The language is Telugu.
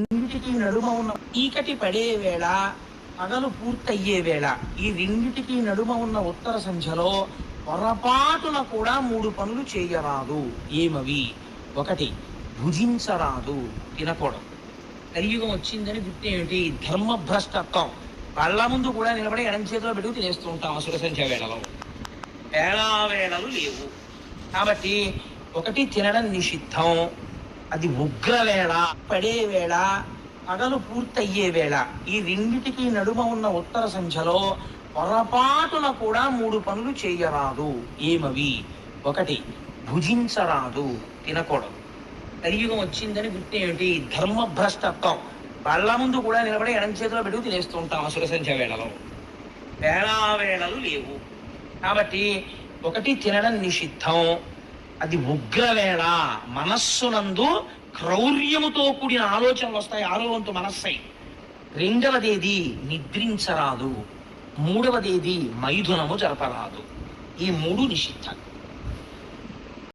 రెండిటికి నడుమ ఉన్న చీకటి పడే వేళ, పగలు పూర్తయ్యే వేళ, ఈ రెండిటికి నడుమ ఉన్న ఉత్తర సంధ్యలో పొరపాటున కూడా 3 పనులు చేయరాదు. ఏమవి? 1, భుజించరాదు, తినకూడదు. కలియుగం వచ్చిందని గుర్తేమిటి? ధర్మభ్రష్టత్వం. కళ్ళ ముందు కూడా నిలబడి ఎడం చేతిలో పెట్టుకు తినేస్తూ ఉంటాం అసుర సంధ్య వేళలో. వేళావేళలు లేవు కాబట్టి 1, తినడం నిషిద్ధం. అది ఉగ్రవేళ, పడే వేళ, పగలు పూర్తయ్యే వేళ, ఈ రెండిటికి నడుమ ఉన్న ఉత్తర సంధ్యలో పొరపాటున కూడా 3 పనులు చేయరాదు. ఏమవి? 1, భుజించరాదు, తినకూడదు. కలియుగం వచ్చిందని గుర్తేమిటి? ధర్మభ్రష్టత్వం. కళ్ళ ముందు కూడా నిలబడి ఎడం చేతిలో పెట్టుకు తినేస్తూ ఉంటాం అసుర సంధ్య వేళలో. వేళావేళలు లేవు కాబట్టి 1, తినడం నిషిద్ధం. అది ఉగ్రవేళ. మనస్సునందు క్రౌర్యముతో కూడిన ఆలోచనలు వస్తాయి. 6వ వంతు మనస్సై. 2వదేది నిద్రించరాదు. 3వదేది మైథునము జరపరాదు. ఈ 3 నిషిద్ధం.